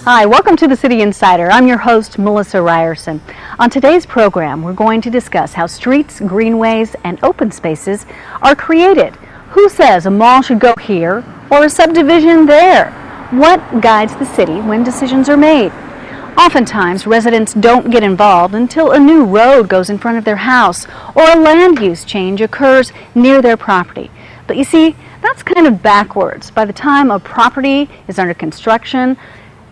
Hi, welcome to the City Insider. I'm your host, Melissa Reierson. On today's program, we're going to discuss how streets, greenways, and open spaces are created. Who says a mall should go here or a subdivision there? What guides the city when decisions are made? Oftentimes, residents don't get involved until a new road goes in front of their house or a land use change occurs near their property. But you see, that's kind of backwards. By the time a property is under construction,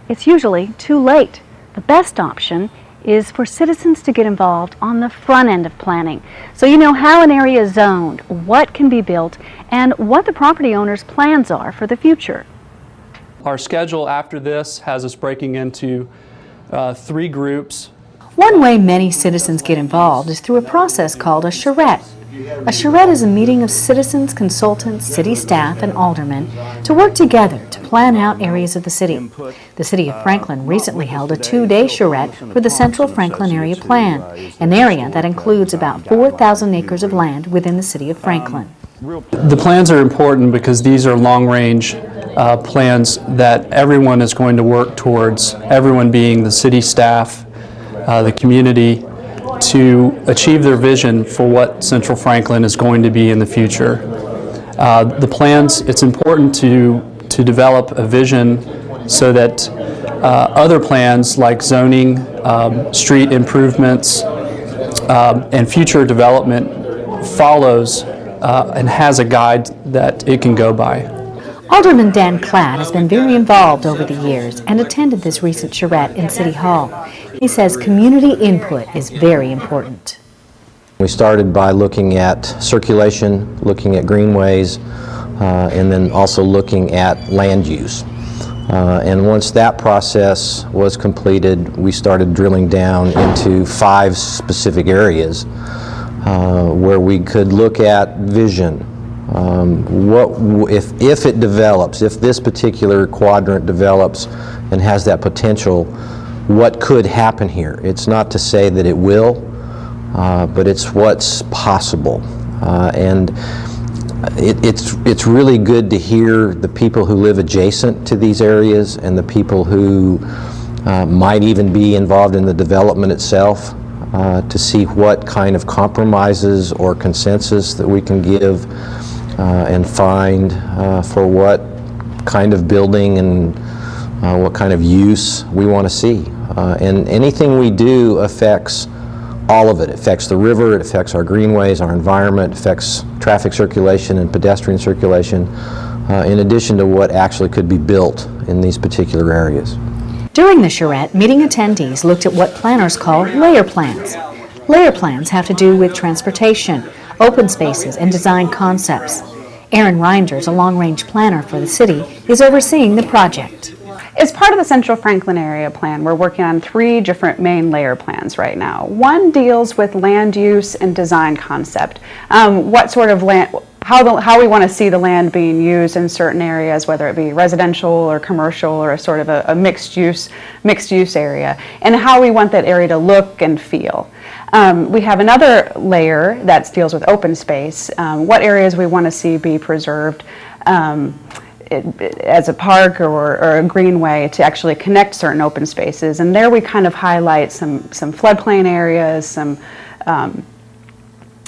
it's usually too late. The best option is for citizens to get involved on the front end of planning, so you know how an area is zoned, what can be built, and what the property owner's plans are for the future. Our schedule after this has us breaking into 3 groups. One way many citizens get involved is through a process called a charrette. A charrette is a meeting of citizens, consultants, city staff, and aldermen to work together to plan out areas of the city. The City of Franklin recently held a 2-day charrette for the Central Franklin Area Plan, an area that includes about 4,000 acres of land within the City of Franklin. The plans are important because these are long-range plans that everyone is going to work towards, everyone being the city staff, the community, to achieve their vision for what Central Franklin is going to be in the future. The plans, it's important to develop a vision so that other plans like zoning, street improvements, and future development follows and has a guide that it can go by. Alderman Dan Klatt has been very involved over the years and attended this recent charrette in City Hall. He says community input is very important. We started by looking at circulation, looking at greenways, and then also looking at land use. And once that process was completed, we started drilling down into 5 specific areas where we could look at vision. If it develops, if this particular quadrant develops and has that potential, what could happen here? It's not to say that it will, but it's what's possible. And it's really good to hear the people who live adjacent to these areas and the people who might even be involved in the development itself, to see what kind of compromises or consensus that we can give and find for what kind of building and what kind of use we want to see. And anything we do affects all of it. It affects the river, it affects our greenways, our environment, it affects traffic circulation and pedestrian circulation, in addition to what actually could be built in these particular areas. During the charrette, meeting attendees looked at what planners call layer plans. Layer plans have to do with transportation, open spaces, and design concepts. Erin, a long-range planner for the city, is overseeing the project. As part of the Central Franklin Area Plan, we're working on 3 different main layer plans right now. One deals with land use and design concept. What sort of land, how we want to see the land being used in certain areas, whether it be residential or commercial or a sort of a mixed use area, and how we want that area to look and feel. We have another layer that deals with open space, what areas we want to see be preserved as a park or a greenway to actually connect certain open spaces. And there we kind of highlight some floodplain areas, some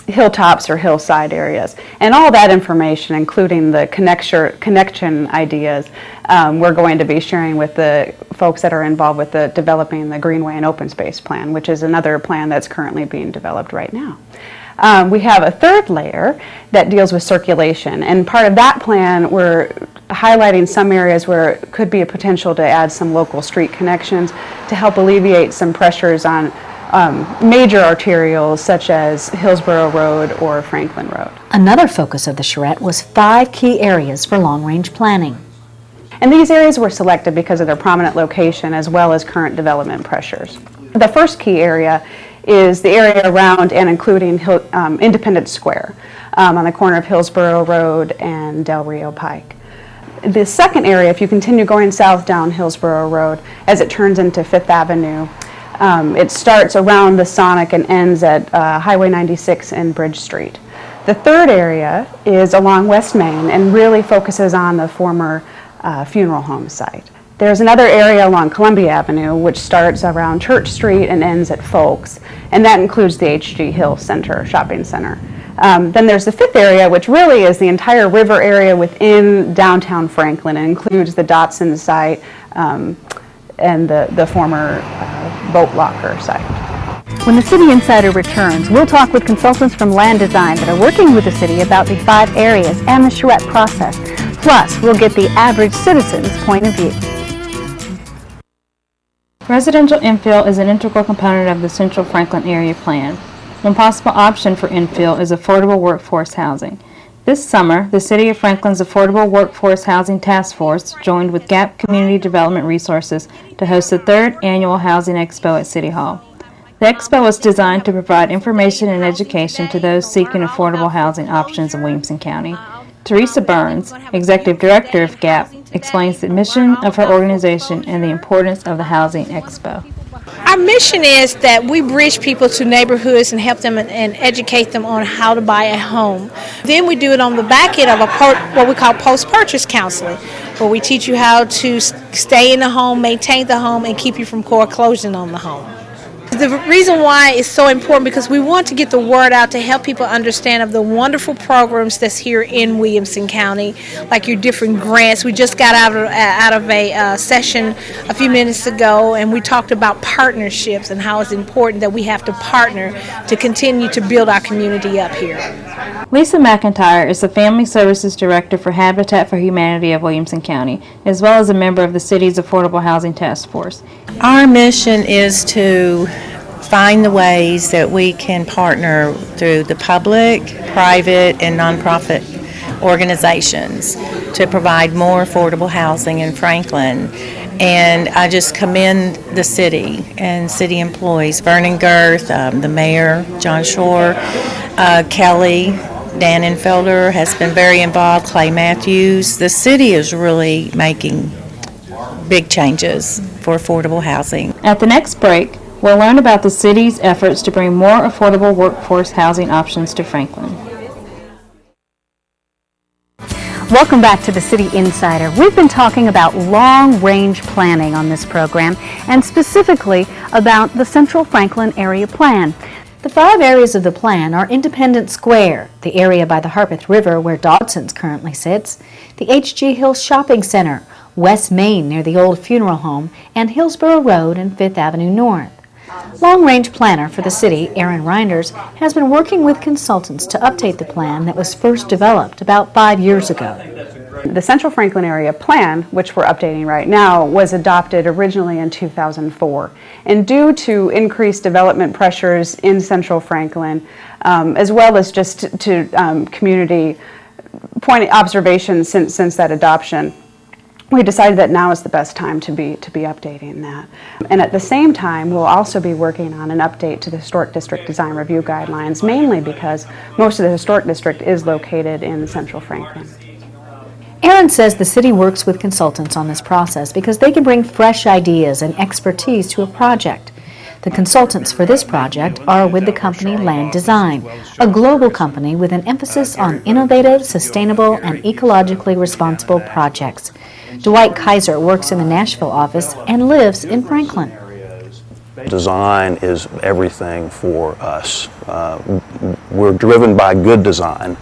hilltops or hillside areas. And all that information, including the connection ideas, we're going to be sharing with the folks that are involved with the developing the Greenway and Open Space Plan, which is another plan that's currently being developed right now. We have a 3rd layer that deals with circulation, and part of that plan we're highlighting some areas where it could be a potential to add some local street connections to help alleviate some pressures on major arterials such as Hillsborough Road or Franklin Road. Another focus of the charrette was 5 key areas for long-range planning. And these areas were selected because of their prominent location as well as current development pressures. The first key area is the area around and including Independence Square on the corner of Hillsborough Road and Del Rio Pike. The second area, if you continue going south down Hillsborough Road as it turns into 5th Avenue, it starts around the Sonic and ends at Highway 96 and Bridge Street. The third area is along West Main and really focuses on the former funeral home site. There's another area along Columbia Avenue which starts around Church Street and ends at Folks, and that includes the H.G. Hill Center, shopping center. Then there's the fifth area, which really is the entire river area within downtown Franklin. It includes the Dotson site and the former boat locker site. When the City Insider returns, we'll talk with consultants from Land Design that are working with the city about the 5 areas and the charrette process. Plus, we'll get the average citizen's point of view. Residential infill is an integral component of the Central Franklin Area Plan. One possible option for infill is affordable workforce housing. This summer, the City of Franklin's Affordable Workforce Housing Task Force joined with Gap Community Development Resources to host the 3rd Annual Housing Expo at City Hall. The expo was designed to provide information and education to those seeking affordable housing options in Williamson County. Teresa Burns, Executive Director of GAP, explains the mission of her organization and the importance of the Housing Expo. Our mission is that we bridge people to neighborhoods and help them and educate them on how to buy a home. Then we do it on the back end of what we call post-purchase counseling, where we teach you how to stay in the home, maintain the home, and keep you from foreclosing on the home. The reason why it's so important because we want to get the word out to help people understand of the wonderful programs that's here in Williamson County, like your different grants. We just got out of a session a few minutes ago, and we talked about partnerships and how it's important that we have to partner to continue to build our community up here. Lisa McIntyre is the Family Services Director for Habitat for Humanity of Williamson County, as well as a member of the city's Affordable Housing Task Force. Our mission is to find the ways that we can partner through the public, private, and nonprofit organizations to provide more affordable housing in Franklin. And I just commend the city and city employees, Vernon Girth, the mayor, John Shore, Kelly, Dan Enfelder has been very involved, Clay Matthews. The city is really making big changes for affordable housing. At the next break, we'll learn about the city's efforts to bring more affordable workforce housing options to Franklin. Welcome back to the City Insider. We've been talking about long-range planning on this program, and specifically about the Central Franklin Area Plan. The 5 areas of the plan are Independence Square, the area by the Harpeth River where Dodson's currently sits, the H.G. Hill Shopping Center, West Main near the old funeral home, and Hillsborough Road and 5th Avenue North. Long-range planner for the city, Erin Reinders, has been working with consultants to update the plan that was first developed about 5 years ago. The Central Franklin Area Plan, which we're updating right now, was adopted originally in 2004. And due to increased development pressures in Central Franklin, as well as just to community point observations since that adoption, we decided that now is the best time to be updating that. And at the same time, we'll also be working on an update to the Historic District Design Review Guidelines, mainly because most of the Historic District is located in Central Franklin. Erin says the city works with consultants on this process because they can bring fresh ideas and expertise to a project. The consultants for this project are with the company Land Design, a global company with an emphasis on innovative, sustainable, and ecologically responsible projects. Dwight Kaiser works in the Nashville office and lives in Franklin. Design is everything for us. We're driven by good design,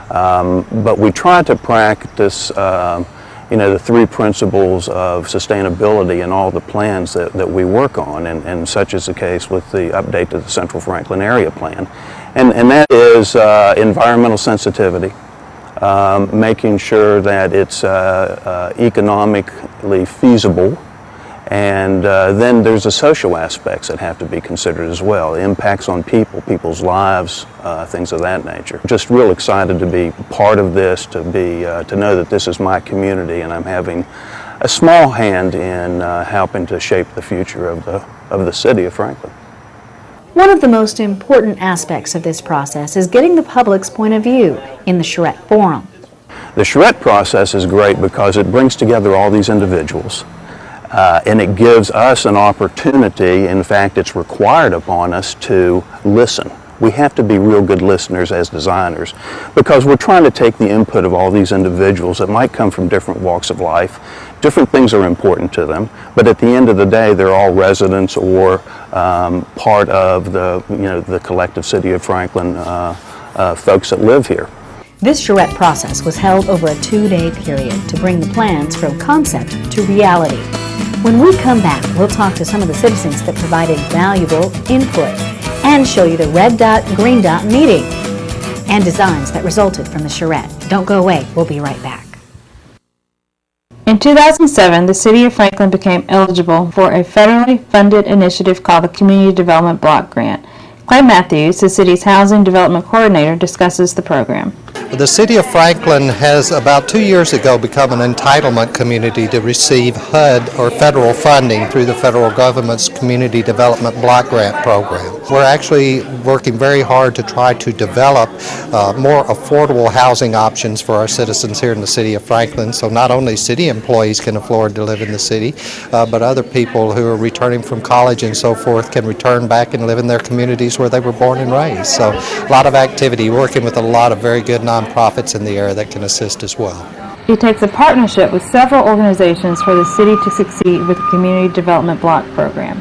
but we try to practice the 3 principles of sustainability in all the plans that we work on, and such is the case with the update to the Central Franklin Area Plan. And that is environmental sensitivity, making sure that it's economically feasible, and then there's the social aspects that have to be considered as well, impacts on people's lives, things of that nature. Just real excited to be part of this, to know that this is my community and I'm having a small hand in helping to shape the future of the city of Franklin. One of the most important aspects of this process is getting the public's point of view in the charrette forum. The charrette process is great because it brings together all these individuals, and it gives us an opportunity. In fact, it's required upon us to listen. We have to be real good listeners as designers because we're trying to take the input of all these individuals that might come from different walks of life, Different things are important to them, but at the end of the day, they're all residents or part of the collective city of Franklin folks that live here. This charrette process was held over a 2-day period to bring the plans from concept to reality. When we come back, we'll talk to some of the citizens that provided valuable input and show you the red dot, green dot meeting and designs that resulted from the charrette. Don't go away. We'll be right back. In 2007, the City of Franklin became eligible for a federally funded initiative called the Community Development Block Grant. Clay Matthews, the city's Housing Development Coordinator, discusses the program. The City of Franklin has about 2 years ago become an entitlement community to receive HUD or federal funding through the federal government's Community Development Block Grant program. We're actually working very hard to try to develop more affordable housing options for our citizens here in the City of Franklin, so not only city employees can afford to live in the city, but other people who are returning from college and so forth can return back and live in their communities where they were born and raised. So a lot of activity, working with a lot of very good nonprofits in the area that can assist as well. It takes a partnership with several organizations for the city to succeed with the Community Development Block Program.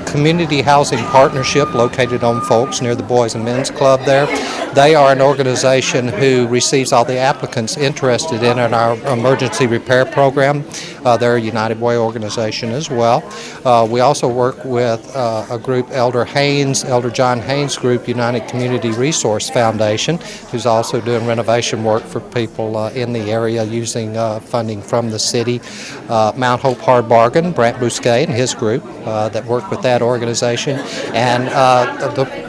Community Housing Partnership, located on Folks near the Boys and Men's Club there. They are an organization who receives all the applicants interested in our emergency repair program. They're a United Way organization as well. We also work with a group, Elder John Haynes Group, United Community Resource Foundation, who's also doing renovation work for people in the area using funding from the city. Mount Hope Hard Bargain, Brant Bousquet and his group that work with that organization, and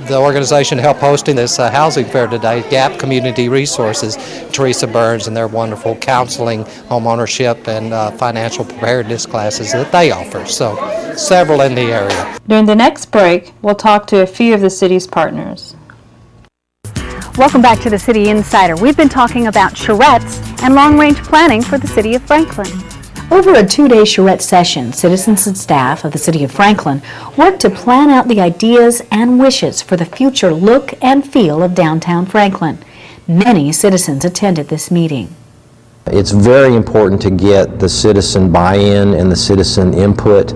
the organization helped hosting this housing fair today, Gap Community Resources, Teresa Burns, and their wonderful counseling, home ownership, and financial preparedness classes that they offer. So several in the area. During the next break, we'll talk to a few of the city's partners. Welcome back to the City Insider. We've been talking about charrettes and long-range planning for the City of Franklin. Over a 2-day charrette session, citizens and staff of the City of Franklin worked to plan out the ideas and wishes for the future look and feel of downtown Franklin. Many citizens attended this meeting. It's very important to get the citizen buy-in and the citizen input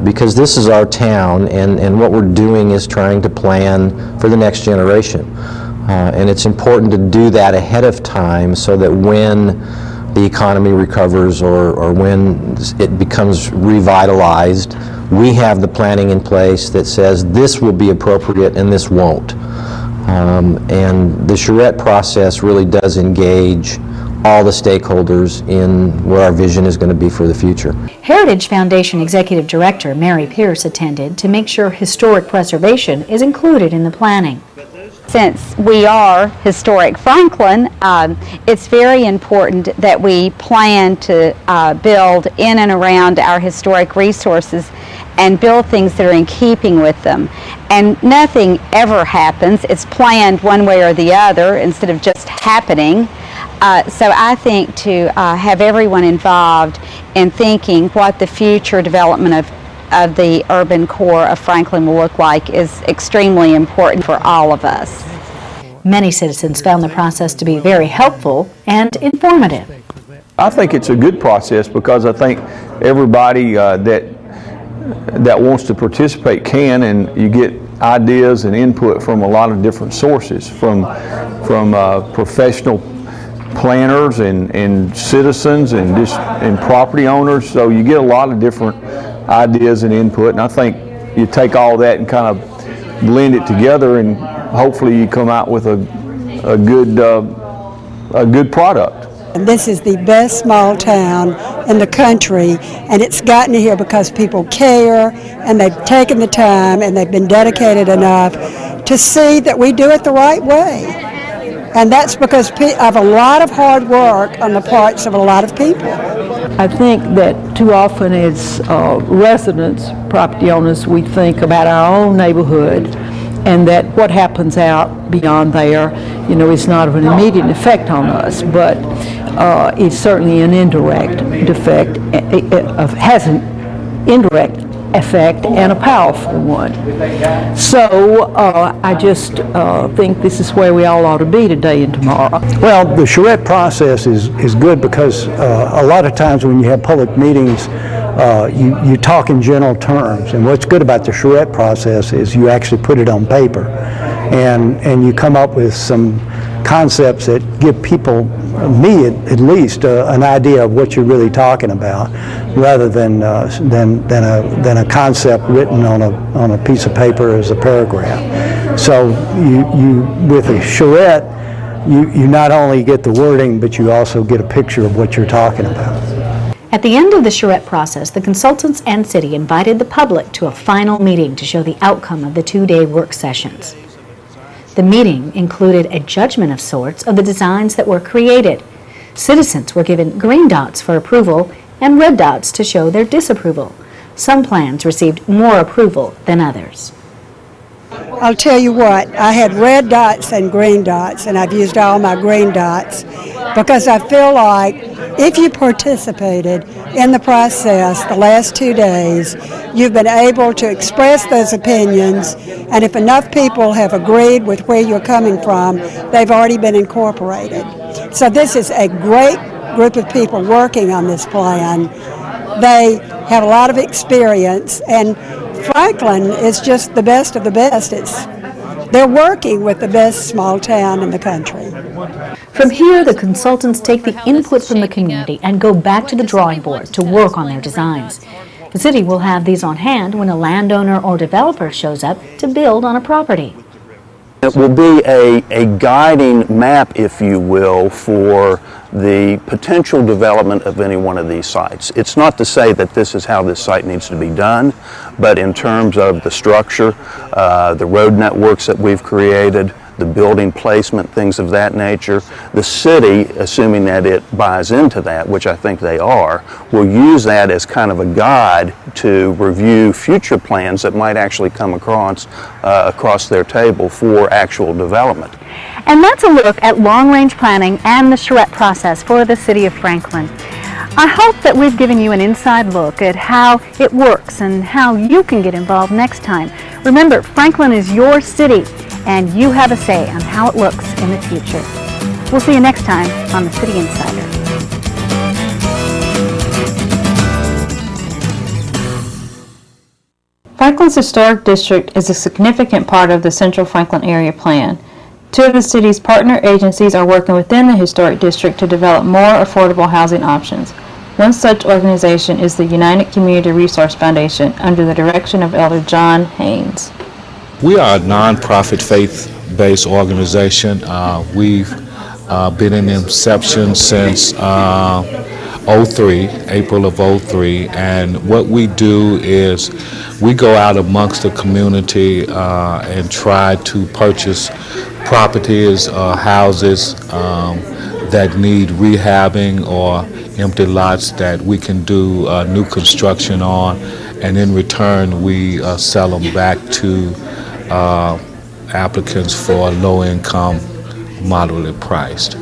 because this is our town, and what we're doing is trying to plan for the next generation. And it's important to do that ahead of time so that when the economy recovers or when it becomes revitalized, we have the planning in place that says this will be appropriate and this won't. And the charrette process really does engage all the stakeholders in what our vision is going to be for the future. Heritage Foundation Executive Director Mary Pierce attended to make sure historic preservation is included in the planning. Since we are historic Franklin, it's very important that we plan to build in and around our historic resources and build things that are in keeping with them. And nothing ever happens. It's planned one way or the other instead of just happening. So I think to have everyone involved in thinking what the future development of the urban core of Franklin will look like is extremely important for all of us. Many citizens found the process to be very helpful and informative. I think it's a good process because I think everybody that wants to participate can, and you get ideas and input from a lot of different sources, from professional planners and citizens and property owners. So you get a lot of different ideas and input, and I think you take all that and kind of blend it together, and hopefully you come out with a good product. And this is the best small town in the country, and it's gotten here because people care, and they've taken the time, and they've been dedicated enough to see that we do it the right way. And that's because of a lot of hard work on the parts of a lot of people. I think that too often as residents, property owners, we think about our own neighborhood, and that what happens out beyond there, is not of an immediate effect on us, but it's certainly an indirect effect. It has an indirect effect and a powerful one. So I just think this is where we all ought to be today and tomorrow. Well, the charrette process is good because a lot of times when you have public meetings, you talk in general terms. And what's good about the charrette process is you actually put it on paper, and you come up with some concepts that give people, me at least, an idea of what you're really talking about, rather than a concept written on a piece of paper as a paragraph. So you with a charrette, you not only get the wording, but you also get a picture of what you're talking about. At the end of the charrette process, the consultants and city invited the public to a final meeting to show the outcome of the two-day work sessions. The meeting included a judgment of sorts of the designs that were created. Citizens were given green dots for approval and red dots to show their disapproval. Some plans received more approval than others. I'll tell you what, I had red dots and green dots, and I've used all my green dots because I feel like if you participated in the process the last 2 days, you've been able to express those opinions, and if enough people have agreed with where you're coming from, they've already been incorporated. So this is a great group of people working on this plan. They have a lot of experience, and Franklin is just the best of the best. They're working with the best small town in the country. From here, the consultants take the input from the community and go back to the drawing board to work on their designs. The city will have these on hand when a landowner or developer shows up to build on a property. It will be a guiding map, if you will, for the potential development of any one of these sites. It's not to say that this is how this site needs to be done, but in terms of the structure, the road networks that we've created, the building placement, things of that nature, the city, assuming that it buys into that, which I think they are, will use that as kind of a guide to review future plans that might actually come across their table for actual development. And that's a look at long-range planning and the charrette process for the city of Franklin. I hope that we've given you an inside look at how it works and how you can get involved next time. Remember, Franklin is your city, and you have a say on how it looks in the future. We'll see you next time on the City Insider. Franklin's Historic District is a significant part of the Central Franklin Area Plan. Two of the city's partner agencies are working within the Historic District to develop more affordable housing options. One such organization is the United Community Resource Foundation under the direction of Elder John Haynes. We are a nonprofit faith-based organization. We've been in inception since April of 03, and what we do is we go out amongst the community and try to purchase properties or houses that need rehabbing or empty lots that we can do new construction on, and in return we sell them back to applicants for low-income, moderately priced.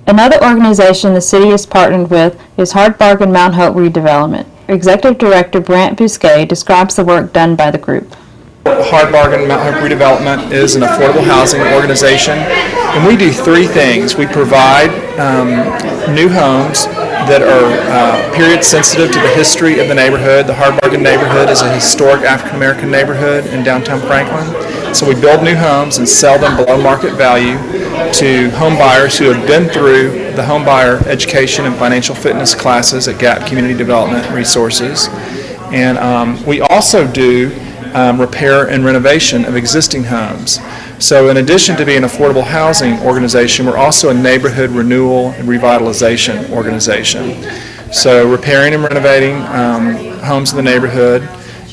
Another organization the city is partnered with is Hard Bargain Mount Hope Redevelopment. Executive Director Brant Bousquet describes the work done by the group. Hard Bargain Mount Hope Redevelopment is an affordable housing organization, and we do three things. We provide new homes that are period sensitive to the history of the neighborhood. The Hard Bargain neighborhood is a historic African American neighborhood in downtown Franklin. So we build new homes and sell them below market value to home buyers who have been through the home buyer education and financial fitness classes at Gap Community Development Resources. And we also do repair and renovation of existing homes. So in addition to being an affordable housing organization, we're also a neighborhood renewal and revitalization organization. So repairing and renovating homes in the neighborhood,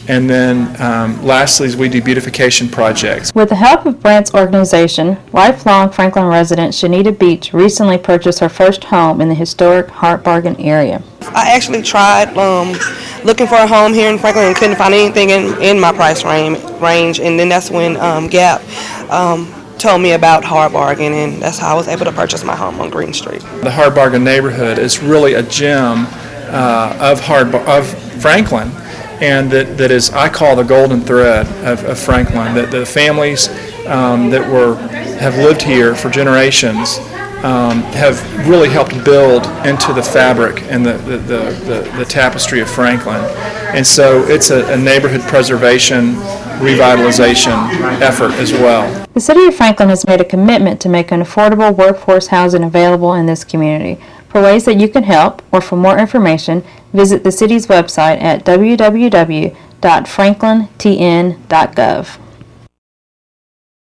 and then lastly, we do beautification projects. With the help of Brant's organization, lifelong Franklin resident Shanita Beach recently purchased her first home in the historic Hard Bargain area. I actually tried looking for a home here in Franklin and couldn't find anything in my price range, and then that's when Gap told me about Hard Bargain, and that's how I was able to purchase my home on Green Street. The Hard Bargain neighborhood is really a gem of Franklin. and that is, I call, the golden thread of Franklin, that the families that have lived here for generations have really helped build into the fabric and the tapestry of Franklin. And so it's a neighborhood preservation, revitalization effort as well. The City of Franklin has made a commitment to make an affordable workforce housing available in this community. For ways that you can help, or for more information, visit the city's website at www.franklintn.gov.